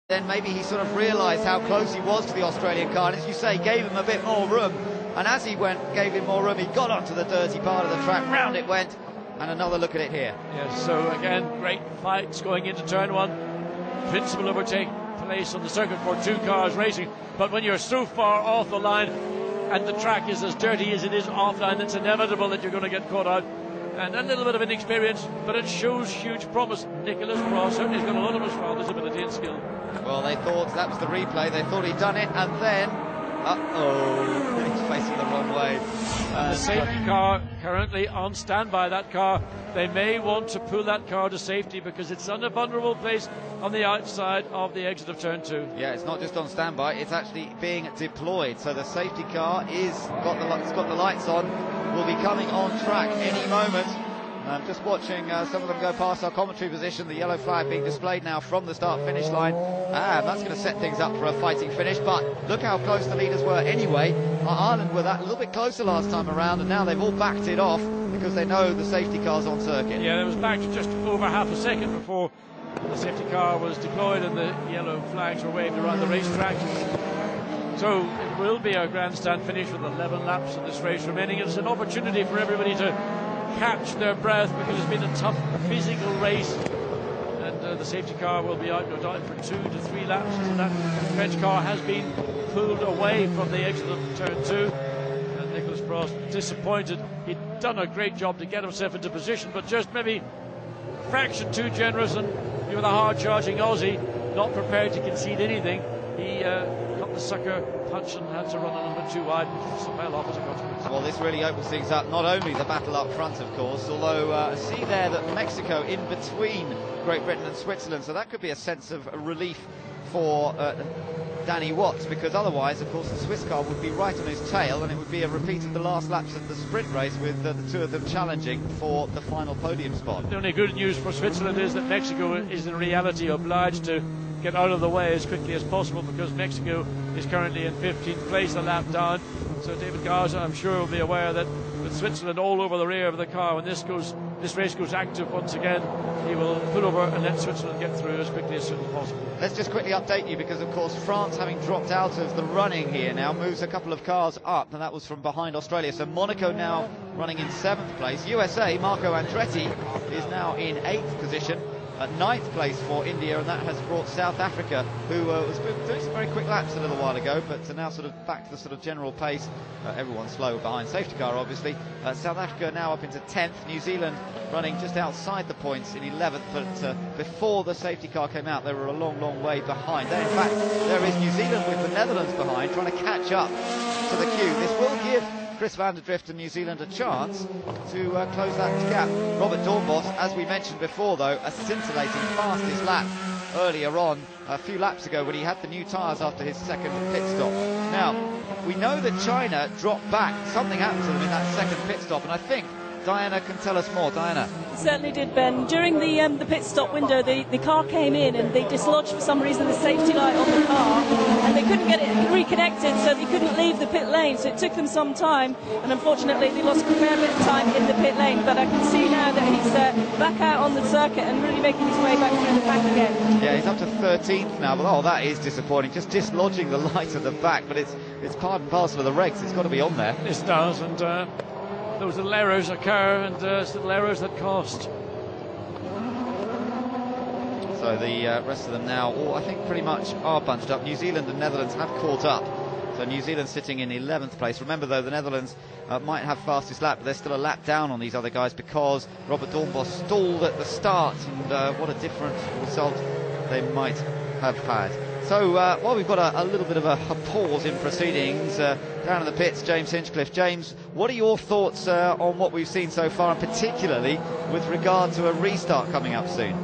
Then maybe he sort of realised how close he was to the Australian car, and as you say, gave him a bit more room. And as he gave him more room, he got onto the dirty part of the track, round it went, and another look at it here. Yes, so again, great fights going into turn one. Principal overtake place on the circuit for two cars racing, but when you're so far off the line and the track is as dirty as it is offline, it's inevitable that you're going to get caught out. And a little bit of inexperience, but it shows huge promise. Nicholas Ross certainly has got a lot of his father's ability and skill. Well, they thought that was the replay. They thought he'd done it, and then, he's facing the wrong way. The safety car currently on standby. That car, they may want to pull that car to safety because it's on a vulnerable place on the outside of the exit of turn two. Yeah, it's not just on standby; it's actually being deployed. So the safety car it's got the lights on. Will be coming on track any moment. I'm just watching some of them go past our commentary position. The yellow flag being displayed now from the start-finish line. That's going to set things up for a fighting finish. But look how close the leaders were anyway. Ireland were that a little bit closer last time around, and now they've all backed it off because they know the safety car's on circuit. Yeah, it was back to just over half a second before the safety car was deployed and the yellow flags were waved around the racetrack. So it will be a grandstand finish with 11 laps of this race remaining. It's an opportunity for everybody to catch their breath because it's been a tough physical race, and the safety car will be out no doubt for 2 to 3 laps. So that French car has been pulled away from the exit of turn 2, and Nicholas Frost disappointed. He'd done a great job to get himself into position, but just maybe a fraction too generous, and with a hard charging Aussie not prepared to concede anything, he got the sucker punch and had to run a little bit too wide, which fell off as a consequence. Well, this really opens things up, not only the battle up front, of course, although see there that Mexico in between Great Britain and Switzerland, so that could be a sense of relief for Danny Watts, because otherwise, of course, the Swiss car would be right on his tail, and it would be a repeat of the last laps of the sprint race with the two of them challenging for the final podium spot. The only good news for Switzerland is that Mexico is in reality obliged to get out of the way as quickly as possible, because Mexico is currently in 15th place, a lap down. So David Garza, I'm sure, will be aware that with Switzerland all over the rear of the car, when this race goes active once again, he will put over and let Switzerland get through as quickly as soon as possible. Let's just quickly update you, because of course France, having dropped out of the running here now, moves a couple of cars up, and that was from behind Australia. So Monaco now running in 7th place. USA, Marco Andretti, is now in 8th position. At 9th place for India, and that has brought South Africa, who was doing some very quick laps a little while ago, but now sort of back to the sort of general pace. Everyone's slow behind safety car, obviously. South Africa now up into 10th. New Zealand running just outside the points in 11th, but before the safety car came out, they were a long, long way behind. Then, in fact, there is New Zealand with the Netherlands behind, trying to catch up to the queue. This will give Chris van der Drift and New Zealand a chance to close that gap. Robert Dornbos, as we mentioned before, though, a scintillating fastest lap earlier on, a few laps ago, when he had the new tyres after his second pit stop. Now, we know that China dropped back. Something happened to them in that second pit stop, and I think Diana can tell us more. Diana. Certainly did, Ben. During the pit stop window, the car came in and they dislodged for some reason the safety light on the car, and they couldn't get it reconnected, so they couldn't leave the pit lane. So it took them some time, and unfortunately they lost a fair bit of time in the pit lane. But I can see now that he's back out on the circuit and really making his way back through the pack again. Yeah, he's up to 13th now, but that is disappointing. Just dislodging the light at the back, but it's part and parcel of the regs. It's got to be on there. This does, and those little errors occur, and little errors that cost. So the rest of them now, I think, pretty much are bunched up. New Zealand and Netherlands have caught up. So New Zealand sitting in 11th place. Remember, though, the Netherlands might have fastest lap, but they're still a lap down on these other guys because Robert Dornbos stalled at the start, and what a different result they might have had. So, we've got a little bit of a pause in proceedings down in the pits. James Hinchcliffe. James, what are your thoughts on what we've seen so far, and particularly with regard to a restart coming up soon?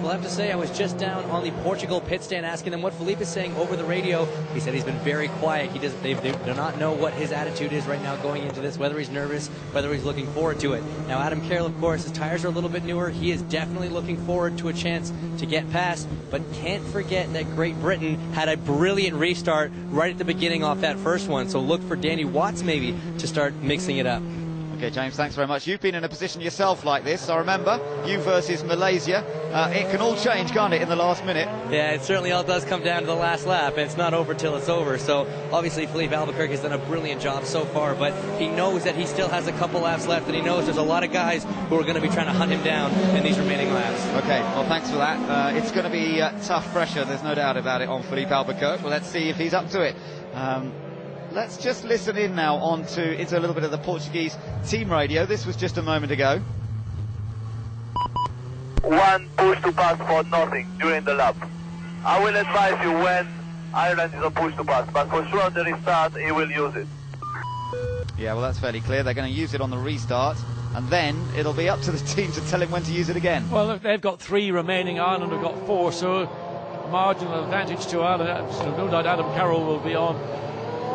Well, I have to say, I was just down on the Portugal pit stand asking them what Felipe is saying over the radio. He said he's been very quiet. They do not know what his attitude is right now going into this, whether he's nervous, whether he's looking forward to it. Now, Adam Carroll, of course, his tires are a little bit newer. He is definitely looking forward to a chance to get past, but can't forget that Great Britain had a brilliant restart right at the beginning off that first one. So look for Danny Watts maybe to start mixing it up. Okay, James, thanks very much. You've been in a position yourself like this, so remember, you versus Malaysia. It can all change, can't it, in the last minute? Yeah, it certainly all does come down to the last lap, and it's not over till it's over. So obviously Felipe Albuquerque has done a brilliant job so far, but he knows that he still has a couple laps left, and he knows there's a lot of guys who are going to be trying to hunt him down in these remaining laps. Okay, well, thanks for that. It's going to be tough pressure, there's no doubt about it, on Felipe Albuquerque. Well, let's see if he's up to it. Let's just listen in now into a little bit of the Portuguese team radio. This was just a moment ago. One push to pass for nothing during the lap. I will advise you when Ireland is a push to pass, but for sure on the restart he will use it. Yeah, well, that's fairly clear. They're going to use it on the restart, and then it'll be up to the team to tell him when to use it again. Well, look, they've got 3 remaining. Ireland have got 4, so marginal advantage to Ireland. So no doubt Adam Carroll will be on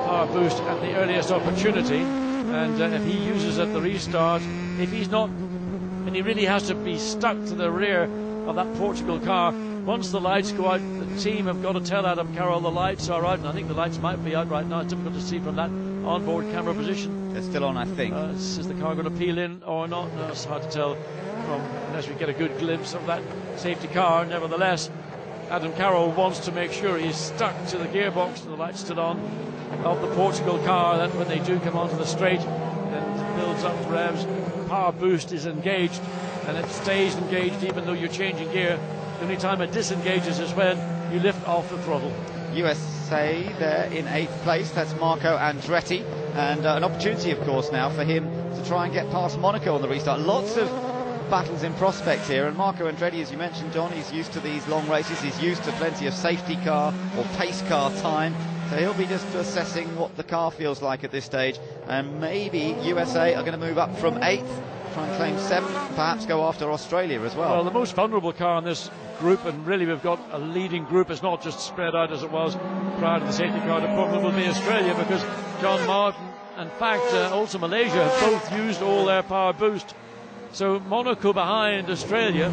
power boost at the earliest opportunity, and if he uses at the restart, if he's not, and he really has to be stuck to the rear of that Portugal car. Once the lights go out, the team have got to tell Adam Carroll the lights are out, and I think the lights might be out right now. It's difficult to see from that onboard camera position. They're still on, I think. Is the car going to peel in or not? No, it's hard to tell unless we get a good glimpse of that safety car. Nevertheless, Adam Carroll wants to make sure he's stuck to the gearbox and the lights still on of the Portugal car, that when they do come onto the straight, then it builds up revs. Power boost is engaged, and it stays engaged even though you're changing gear. The only time it disengages is when you lift off the throttle. USA there in 8th place. That's Marco Andretti, and an opportunity, of course, now for him to try and get past Monaco on the restart. Lots of battles in prospect here, and Marco Andretti, as you mentioned, John, he's used to these long races. He's used to plenty of safety car or pace car time, so he'll be just assessing what the car feels like at this stage, and maybe USA are going to move up from 8th, try and claim 7th, perhaps go after Australia as well. Well, the most vulnerable car in this group, and really we've got a leading group, it's not just spread out as it was prior to the safety car deployment, will be Australia, because John Martin, in fact, also Malaysia, have both used all their power boost. So Monaco behind Australia,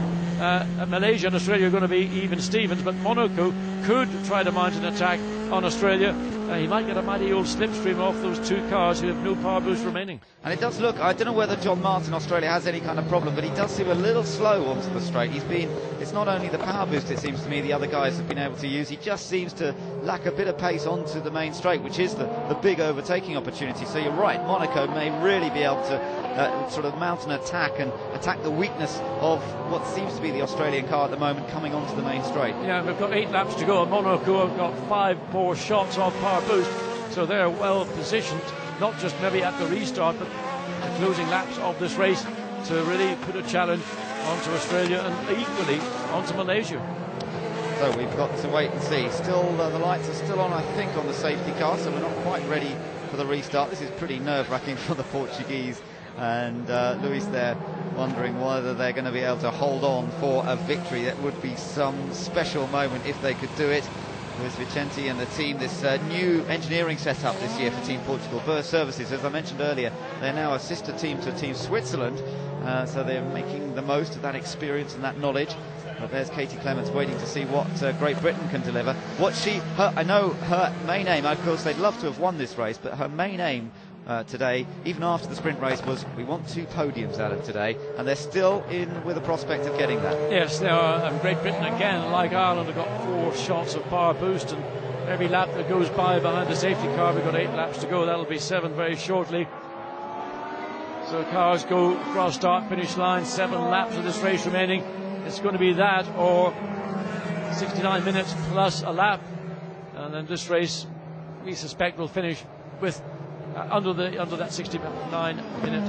Malaysia and Australia are going to be even Stevens, but Monaco could try to mount an attack on Australia. He might get a mighty old slipstream off those 2 cars who have no power boost remaining. And it does look, I don't know whether John Martin Australia has any kind of problem, but he does seem a little slow onto the straight. It's not only the power boost, it seems to me, the other guys have been able to use. He just seems to lack a bit of pace onto the main straight, which is the big overtaking opportunity. So you're right, Monaco may really be able to sort of mount an attack and attack the weakness of what seems to be the Australian car at the moment coming onto the main straight. Yeah, we've got 8 laps to go, and Monaco have got 5 more shots of power boost, so they're well positioned, not just maybe at the restart, but the closing laps of this race to really put a challenge onto Australia and equally onto Malaysia. So we've got to wait and see. Still, the lights are still on, I think, on the safety car, so we're not quite ready for the restart. This is pretty nerve-wracking for the Portuguese, and Luis there wondering whether they're going to be able to hold on for a victory. That would be some special moment if they could do it. Luis Vicente and the team, this new engineering setup this year for Team Portugal, Burst Services, as I mentioned earlier, they're now a sister team to Team Switzerland, so they're making the most of that experience and that knowledge. But there's Katie Clements waiting to see what Great Britain can deliver. I know her main aim, of course they'd love to have won this race, but her main aim today, even after the sprint race, was we want 2 podiums out of today, and they're still in with a prospect of getting that. Yes, they are. Great Britain again, like Ireland, have got 4 shots of power boost, and every lap that goes by behind the safety car, we've got 8 laps to go. That'll be 7 very shortly. So cars go cross start finish line, 7 laps of this race remaining. It's going to be that or 69 minutes plus a lap, and then this race we suspect will finish with under that 69-minute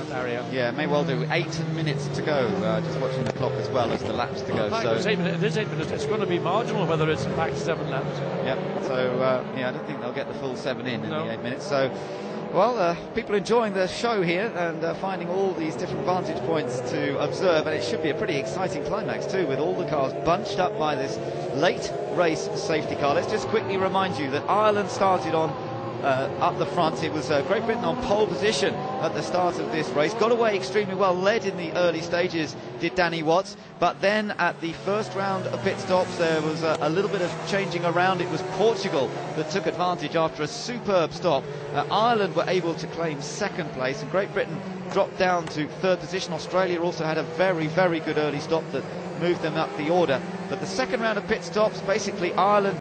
barrier. Yeah, may well do. 8 minutes to go. Just watching the clock as well as the laps to go. So it is 8 minutes. It's going to be marginal whether it's in fact 7 laps. Yep. So I don't think they'll get the full 7 in the 8 minutes. So, well, people enjoying the show here and finding all these different vantage points to observe, and it should be a pretty exciting climax too, with all the cars bunched up by this late race safety car. Let's just quickly remind you that Ireland started on up the front. It was Great Britain on pole position at the start of this race. Got away extremely well, led in the early stages, did Danny Watts, but then at the first round of pit stops there was a little bit of changing around. It was Portugal that took advantage after a superb stop. Ireland were able to claim second place, and Great Britain dropped down to third position. Australia also had a very, very good early stop that moved them up the order. But the second round of pit stops, basically Ireland